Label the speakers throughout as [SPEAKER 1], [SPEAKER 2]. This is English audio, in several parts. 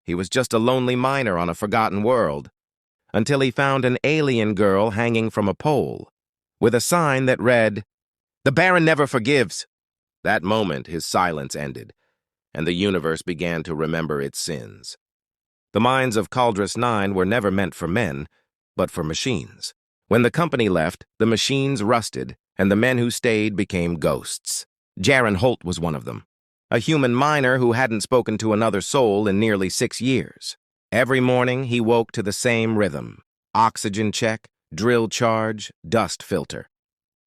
[SPEAKER 1] He was just a lonely miner on a forgotten world, until he found an alien girl hanging from a pole, with a sign that read, "The Baron never forgives." That moment, his silence ended, and the universe began to remember its sins. The mines of Caldrus 9 were never meant for men, but for machines. When the company left, the machines rusted, and the men who stayed became ghosts. Jaron Holt was one of them, a human miner who hadn't spoken to another soul in nearly 6 years. Every morning, he woke to the same rhythm: oxygen check, drill charge, dust filter.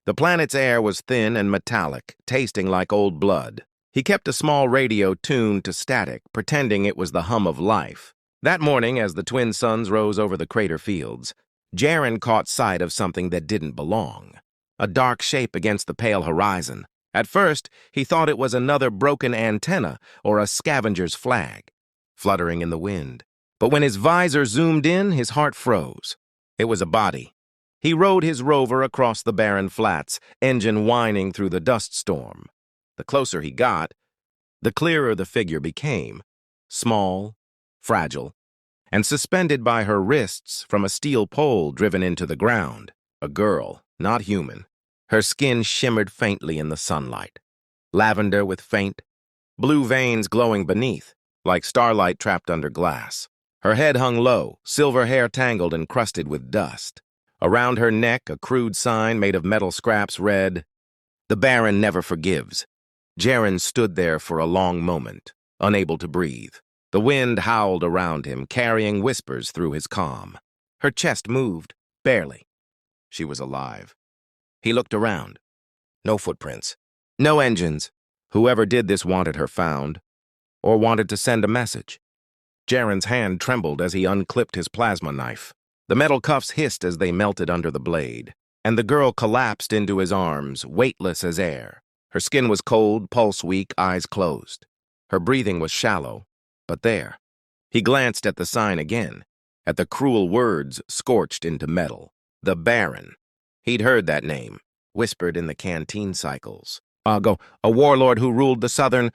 [SPEAKER 1] The planet's air was thin and metallic, tasting like old blood. He kept a small radio tuned to static, pretending it was the hum of life. That morning, as the twin suns rose over the crater fields, Jaron caught sight of something that didn't belong. A dark shape against the pale horizon. At first, he thought it was another broken antenna or a scavenger's flag, fluttering in the wind. But when his visor zoomed in, his heart froze. It was a body. He rode his rover across the barren flats, engine whining through the dust storm. The closer he got, the clearer the figure became. Small, fragile, and suspended by her wrists from a steel pole driven into the ground. A girl, not human. Her skin shimmered faintly in the sunlight. Lavender with faint, blue veins glowing beneath, like starlight trapped under glass. Her head hung low, silver hair tangled and crusted with dust. Around her neck, a crude sign made of metal scraps read, "The Baron never forgives." Jaron stood there for a long moment, unable to breathe. The wind howled around him, carrying whispers through his calm. Her chest moved, barely. She was alive. He looked around. No footprints. No engines. Whoever did this wanted her found, or wanted to send a message. Jaron's hand trembled as he unclipped his plasma knife. The metal cuffs hissed as they melted under the blade, and the girl collapsed into his arms, weightless as air. Her skin was cold, pulse weak, eyes closed. Her breathing was shallow, but there. He glanced at the sign again, at the cruel words scorched into metal. The Baron. He'd heard that name, whispered in the canteen cycles. A warlord who ruled the southern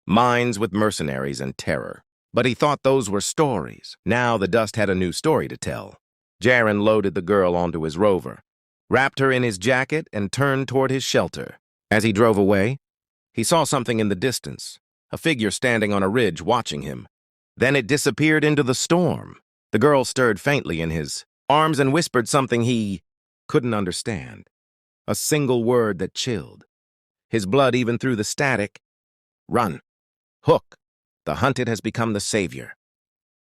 [SPEAKER 1] mines with mercenaries and terror. But he thought those were stories. Now the dust had a new story to tell. Jaron loaded the girl onto his rover, wrapped her in his jacket, and turned toward his shelter. As he drove away, he saw something in the distance, a figure standing on a ridge watching him. Then it disappeared into the storm. The girl stirred faintly in his arms and whispered something he couldn't understand. A single word that chilled. His blood even through the static. Run. Hook. The hunted has become the savior.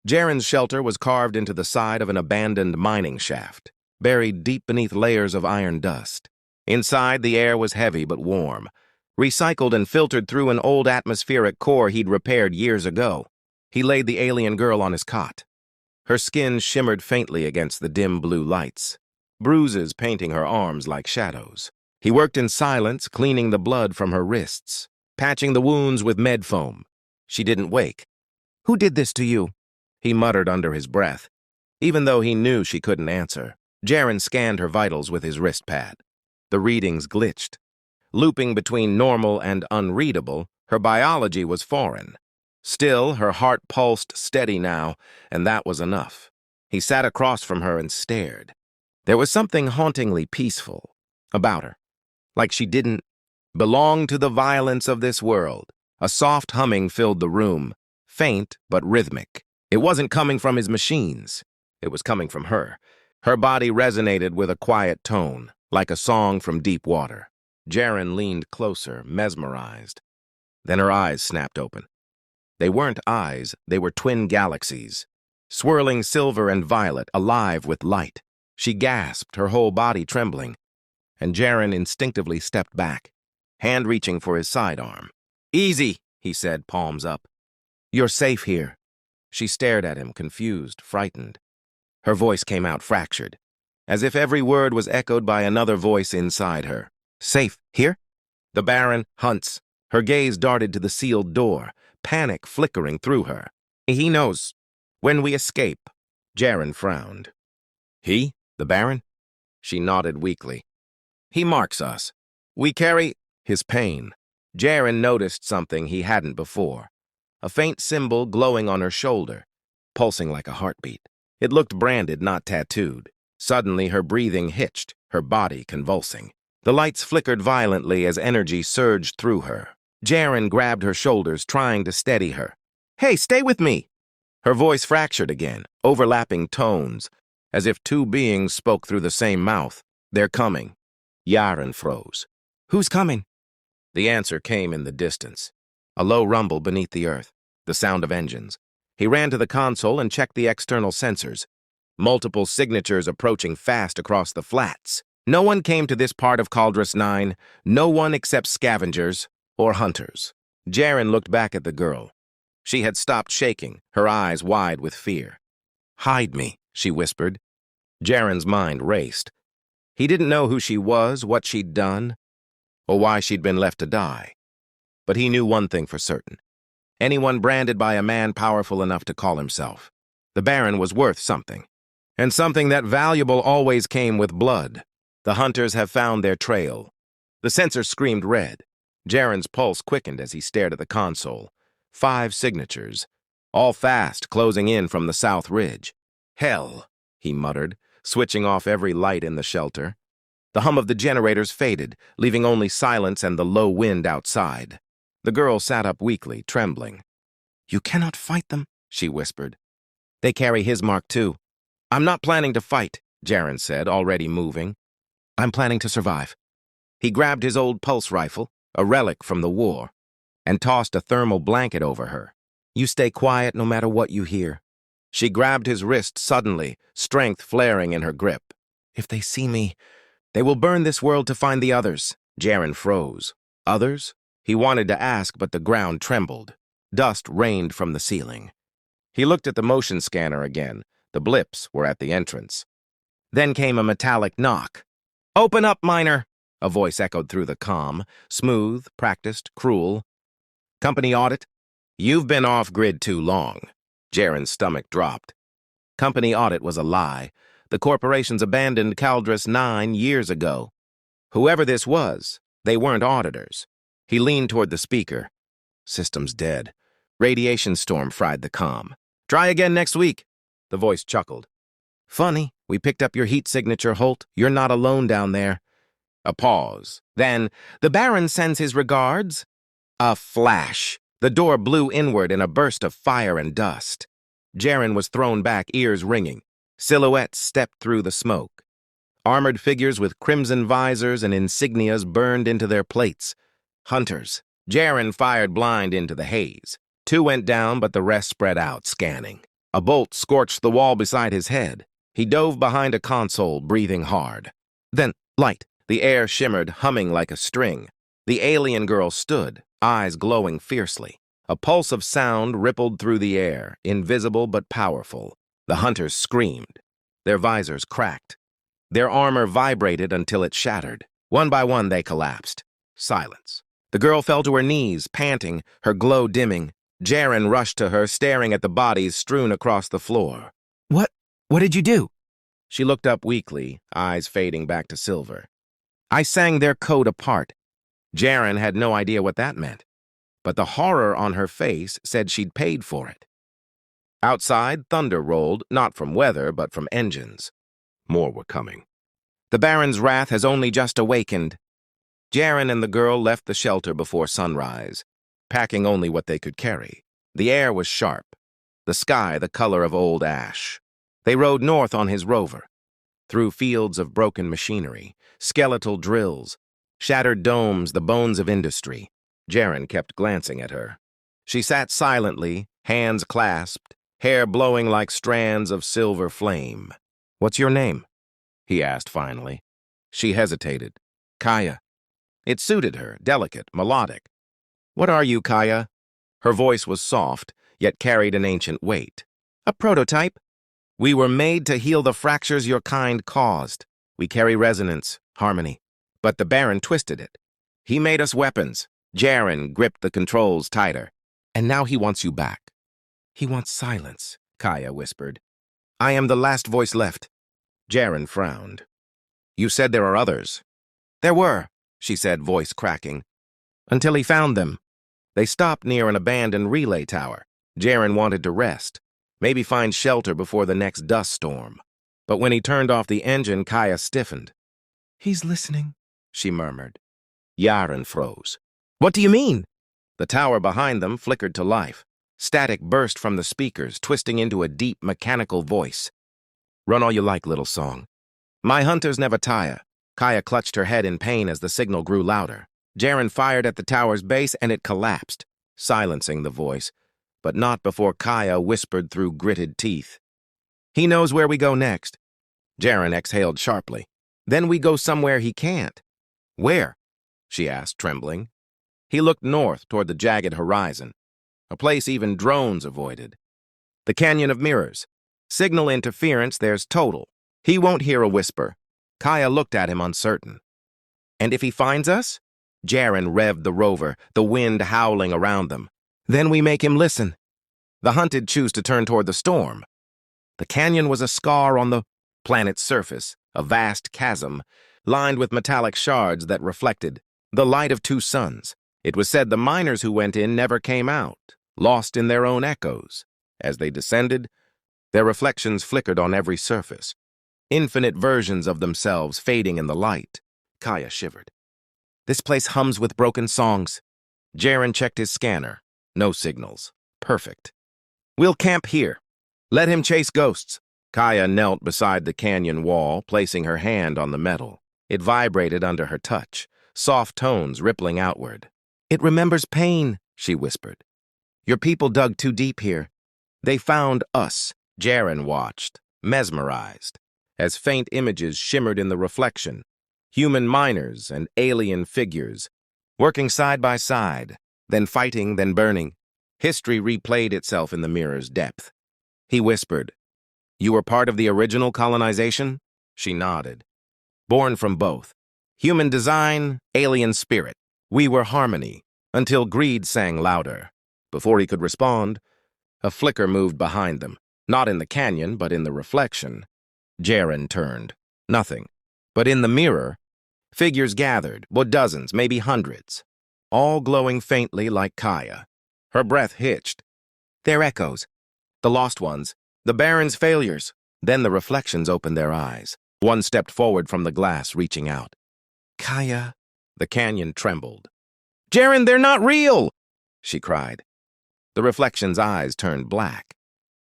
[SPEAKER 1] Jaron's shelter was carved into the side of an abandoned mining shaft, buried deep beneath layers of iron dust. Inside, the air was heavy but warm, recycled and filtered through an old atmospheric core he'd repaired years ago. He laid the alien girl on his cot. Her skin shimmered faintly against the dim blue lights, bruises painting her arms like shadows. He worked in silence, cleaning the blood from her wrists, patching the wounds with med foam. She didn't wake. "Who did this to you?" he muttered under his breath. Even though he knew she couldn't answer, Jaron scanned her vitals with his wrist pad. The readings glitched. Looping between normal and unreadable, her biology was foreign. Still, her heart pulsed steady now, and that was enough. He sat across from her and stared. There was something hauntingly peaceful about her, like she didn't belong to the violence of this world. A soft humming filled the room, faint but rhythmic. It wasn't coming from his machines. It was coming from her. Her body resonated with a quiet tone, like a song from deep water. Jaron leaned closer, mesmerized. Then her eyes snapped open. They weren't eyes, they were twin galaxies, swirling silver and violet, alive with light. She gasped, her whole body trembling, and Jaron instinctively stepped back, hand reaching for his sidearm. "Easy," he said, palms up. "You're safe here." She stared at him, confused, frightened. Her voice came out fractured, as if every word was echoed by another voice inside her. "Safe here?" The Baron hunts. Her gaze darted to the sealed door, panic flickering through her. "He knows. When we escape." Jaron frowned. "He? The Baron?" She nodded weakly. "He marks us. We carry—" His pain. Jaron noticed something he hadn't before. A faint symbol glowing on her shoulder, pulsing like a heartbeat. It looked branded, not tattooed. Suddenly, her breathing hitched, her body convulsing. The lights flickered violently as energy surged through her. Jaren grabbed her shoulders, trying to steady her. "Hey, stay with me!" Her voice fractured again, overlapping tones, as if two beings spoke through the same mouth. "They're coming." Jaren froze. "Who's coming?" The answer came in the distance. A low rumble beneath the earth, the sound of engines. He ran to the console and checked the external sensors. Multiple signatures approaching fast across the flats. No one came to this part of Caldrus 9, no one except scavengers or hunters. Jaren looked back at the girl. She had stopped shaking, her eyes wide with fear. "Hide me," she whispered. Jaren's mind raced. He didn't know who she was, what she'd done, or why she'd been left to die. But he knew one thing for certain. Anyone branded by a man powerful enough to call himself. The Baron was worth something. And something that valuable always came with blood. The hunters have found their trail. The sensor screamed red. Jaren's pulse quickened as he stared at the console. 5 signatures, all fast, closing in from the south ridge. "Hell," he muttered, switching off every light in the shelter. The hum of the generators faded, leaving only silence and the low wind outside. The girl sat up weakly, trembling. "You cannot fight them," she whispered. "They carry his mark too." "I'm not planning to fight," Jaren said, already moving. "I'm planning to survive." He grabbed his old pulse rifle, a relic from the war, and tossed a thermal blanket over her. "You stay quiet no matter what you hear." She grabbed his wrist suddenly, strength flaring in her grip. "If they see me, they will burn this world to find the others." Jaren froze. Others? He wanted to ask, but the ground trembled. Dust rained from the ceiling. He looked at the motion scanner again. The blips were at the entrance. Then came a metallic knock. "Open up, miner!" A voice echoed through the comm, smooth, practiced, cruel. "Company audit?" "You've been off-grid too long." Jaren's stomach dropped. Company audit was a lie. The corporations abandoned Caldrus 9 years ago. Whoever this was, they weren't auditors. He leaned toward the speaker. "System's dead. Radiation storm fried the comm. Try again next week." The voice chuckled. "Funny, we picked up your heat signature, Holt. You're not alone down there." A pause. Then, "The Baron sends his regards." A flash. The door blew inward in a burst of fire and dust. Jaren was thrown back, ears ringing. Silhouettes stepped through the smoke. Armored figures with crimson visors and insignias burned into their plates. Hunters. Jaren fired blind into the haze. 2 went down, but the rest spread out, scanning. A bolt scorched the wall beside his head. He dove behind a console, breathing hard. Then, light. The air shimmered, humming like a string. The alien girl stood, eyes glowing fiercely. A pulse of sound rippled through the air, invisible but powerful. The hunters screamed. Their visors cracked. Their armor vibrated until it shattered. One by one, they collapsed. Silence. The girl fell to her knees, panting, her glow dimming. Jaren rushed to her, staring at the bodies strewn across the floor. What did you do?" She looked up weakly, eyes fading back to silver. "I sang their code apart." Jaren had no idea what that meant, but the horror on her face said she'd paid for it. Outside, thunder rolled, not from weather, but from engines. More were coming. "The Baron's wrath has only just awakened." Jaren and the girl left the shelter before sunrise, packing only what they could carry. The air was sharp, the sky the color of old ash. They rode north on his rover, through fields of broken machinery, skeletal drills, shattered domes, the bones of industry. Jaren kept glancing at her. She sat silently, hands clasped, hair blowing like strands of silver flame. "What's your name?" he asked finally. She hesitated. "Kaya." It suited her, delicate, melodic. "What are you, Kaya?" Her voice was soft, yet carried an ancient weight. "A prototype. We were made to heal the fractures your kind caused. We carry resonance, harmony. But the Baron twisted it. He made us weapons." Jaren gripped the controls tighter. "And now he wants you back." "He wants silence," Kaya whispered. "I am the last voice left." Jaren frowned. "You said there are others." "There were," she said, voice cracking. "Until he found them." They stopped near an abandoned relay tower. Jaren wanted to rest. Maybe find shelter before the next dust storm. But when he turned off the engine, Kaya stiffened. "He's listening," she murmured. Yaren froze. "What do you mean?" The tower behind them flickered to life. Static burst from the speakers, twisting into a deep, mechanical voice. "Run all you like, little song. My hunters never tire." Kaya clutched her head in pain as the signal grew louder. Jaren fired at the tower's base and it collapsed, silencing the voice, but not before Kaya whispered through gritted teeth. "He knows where we go next." Jaren exhaled sharply. "Then we go somewhere he can't." "Where?" she asked, trembling. He looked north toward the jagged horizon, a place even drones avoided. "The Canyon of Mirrors. Signal interference, there's total. He won't hear a whisper." Kaya looked at him uncertain. "And if he finds us?" Jaren revved the rover, the wind howling around them. "Then we make him listen." The hunted choose to turn toward the storm. The canyon was a scar on the planet's surface, a vast chasm, lined with metallic shards that reflected the light of two suns. It was said the miners who went in never came out, lost in their own echoes. As they descended, their reflections flickered on every surface, infinite versions of themselves fading in the light. Kaya shivered. "This place hums with broken songs." Jaren checked his scanner. No signals. Perfect. "We'll camp here. Let him chase ghosts." Kaya knelt beside the canyon wall, placing her hand on the metal. It vibrated under her touch, soft tones rippling outward. "It remembers pain," she whispered. "Your people dug too deep here. They found us." Jaren watched, mesmerized, as faint images shimmered in the reflection. Human miners and alien figures, working side by side, then fighting, then burning. History replayed itself in the mirror's depth. He whispered, "You were part of the original colonization?" She nodded. "Born from both. Human design, alien spirit. We were harmony, until greed sang louder." Before he could respond, a flicker moved behind them, not in the canyon, but in the reflection. Jaren turned. Nothing. But in the mirror, figures gathered, dozens, maybe hundreds, all glowing faintly like Kaya. Her breath hitched. "They're echoes. The lost ones. The Baron's failures." Then the reflections opened their eyes. One stepped forward from the glass, reaching out. "Kaya." The canyon trembled. "Jaren, they're not real!" she cried. The reflection's eyes turned black.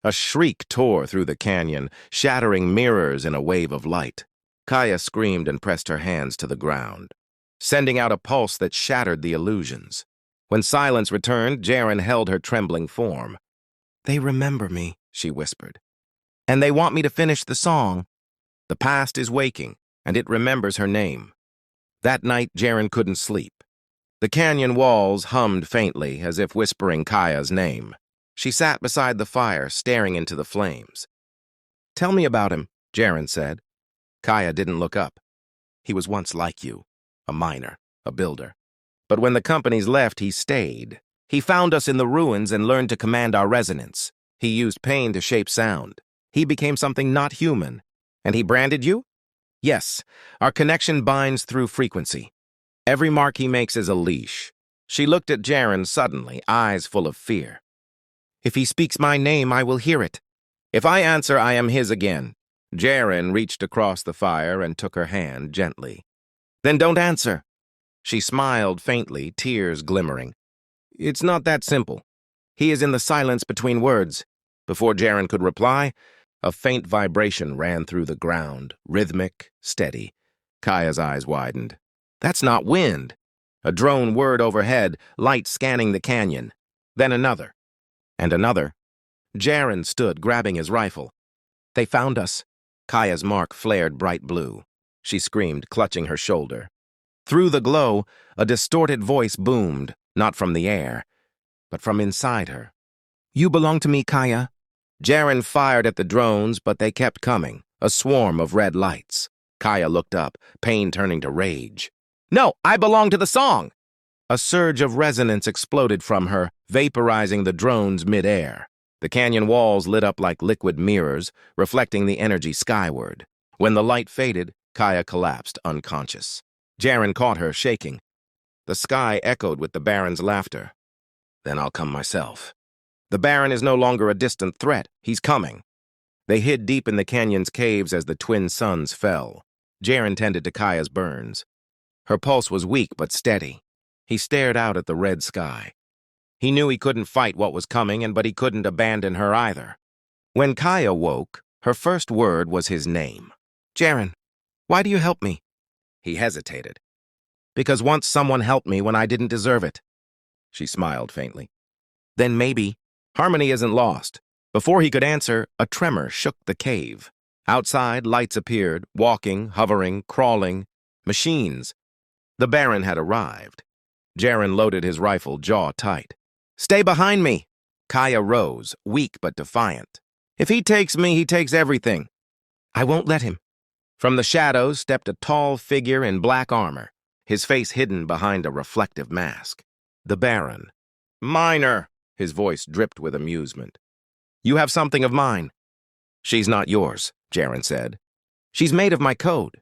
[SPEAKER 1] A shriek tore through the canyon, shattering mirrors in a wave of light. Kaya screamed and pressed her hands to the ground, sending out a pulse that shattered the illusions. When silence returned, Jaren held her trembling form. "They remember me," she whispered. "And they want me to finish the song." The past is waking, and it remembers her name. That night, Jaren couldn't sleep. The canyon walls hummed faintly, as if whispering Kaya's name. She sat beside the fire, staring into the flames. "Tell me about him," Jaren said. Kaya didn't look up. "He was once like you, a miner, a builder. But when the companies left, he stayed. He found us in the ruins and learned to command our resonance. He used pain to shape sound. He became something not human. And he branded you?" "Yes, our connection binds through frequency. Every mark he makes is a leash." She looked at Jaren suddenly, eyes full of fear. "If he speaks my name, I will hear it. If I answer, I am his again." Jaren reached across the fire and took her hand gently. "Then don't answer." She smiled faintly, tears glimmering. "It's not that simple. He is in the silence between words." Before Jaren could reply, a faint vibration ran through the ground, rhythmic, steady. Kaya's eyes widened. "That's not wind." A drone whirred overhead, light scanning the canyon. Then another. And another. Jaren stood, grabbing his rifle. "They found us." Kaya's mark flared bright blue. She screamed, clutching her shoulder. Through the glow, a distorted voice boomed, not from the air, but from inside her. "You belong to me, Kaya." Jaren fired at the drones, but they kept coming, a swarm of red lights. Kaya looked up, pain turning to rage. "No, I belong to the song!" A surge of resonance exploded from her, vaporizing the drones mid-air. The canyon walls lit up like liquid mirrors, reflecting the energy skyward. When the light faded, Kaya collapsed, unconscious. Jaren caught her, shaking. The sky echoed with the Baron's laughter. "Then I'll come myself." The Baron is no longer a distant threat. He's coming. They hid deep in the canyon's caves as the twin suns fell. Jaren tended to Kaya's burns. Her pulse was weak but steady. He stared out at the red sky. He knew he couldn't fight what was coming, but he couldn't abandon her either. When Kaya woke, her first word was his name. Jaren, why do you help me? He hesitated. Because once someone helped me when I didn't deserve it. She smiled faintly. Then maybe. Harmony isn't lost. Before he could answer, a tremor shook the cave. Outside, lights appeared, walking, hovering, crawling. Machines. The Baron had arrived. Jaren loaded his rifle, jaw tight. Stay behind me! Kaya rose, weak but defiant. If he takes me, he takes everything. I won't let him. From the shadows stepped a tall figure in black armor, his face hidden behind a reflective mask. The Baron. Minor! His voice dripped with amusement. You have something of mine. She's not yours, Jaren said. She's made of my code.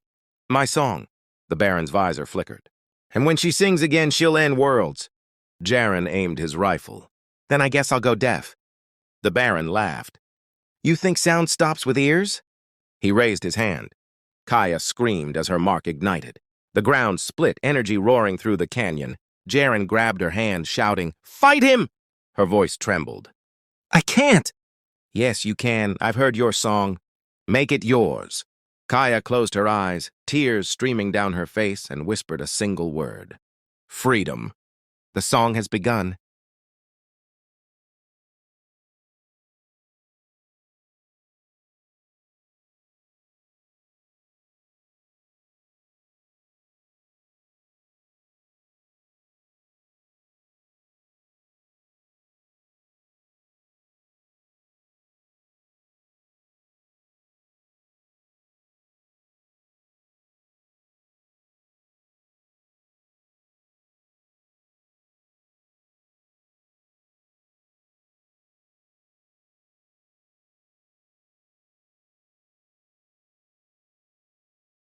[SPEAKER 1] My song. The Baron's visor flickered. And when she sings again, she'll end worlds. Jaren aimed his rifle. Then I guess I'll go deaf. The Baron laughed. You think sound stops with ears? He raised his hand. Kaya screamed as her mark ignited. The ground split, energy roaring through the canyon. Jaren grabbed her hand, shouting, Fight him! Her voice trembled. I can't! Yes, you can. I've heard your song. Make it yours. Kaya closed her eyes, tears streaming down her face, and whispered a single word. Freedom. The song has begun.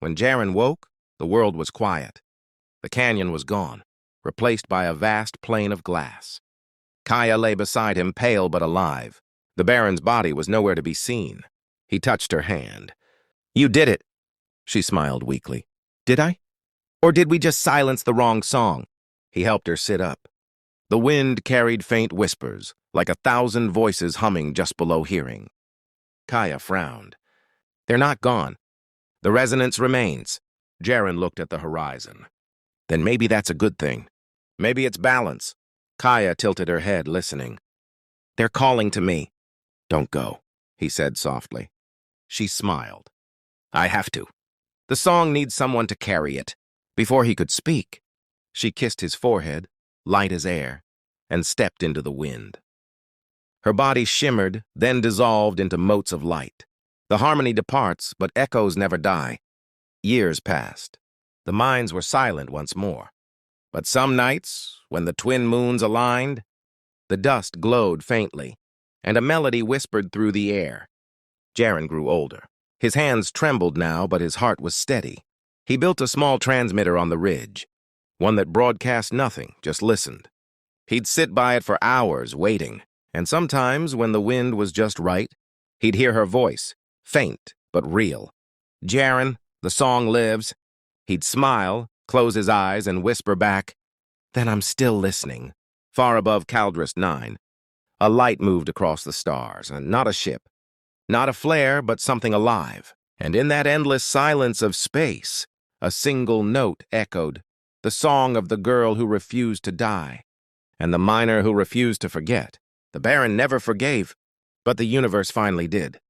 [SPEAKER 1] When Jaren woke, the world was quiet. The canyon was gone, replaced by a vast plain of glass. Kaya lay beside him, pale but alive. The Baron's body was nowhere to be seen. He touched her hand. You did it, she smiled weakly. Did I? Or did we just silence the wrong song? He helped her sit up. The wind carried faint whispers, like 1,000 voices humming just below hearing. Kaya frowned. They're not gone. The resonance remains. Jaren looked at the horizon. Then maybe that's a good thing. Maybe it's balance. Kaya tilted her head, listening. They're calling to me. Don't go, he said softly. She smiled. I have to. The song needs someone to carry it. Before he could speak, she kissed his forehead, light as air, and stepped into the wind. Her body shimmered, then dissolved into motes of light. The harmony departs, but echoes never die. Years passed. The mines were silent once more. But some nights, when the twin moons aligned, the dust glowed faintly, and a melody whispered through the air. Jaren grew older. His hands trembled now, but his heart was steady. He built a small transmitter on the ridge, one that broadcast nothing, just listened. He'd sit by it for hours, waiting, and sometimes, when the wind was just right, he'd hear her voice, faint but real. Jaren, the song lives. He'd smile, close his eyes, and whisper back, Then I'm still listening. Far above Caldrus 9, a light moved across the stars, and not a ship. Not a flare, but something alive. And in that endless silence of space, a single note echoed, the song of the girl who refused to die, and the miner who refused to forget. The Baron never forgave, but the universe finally did.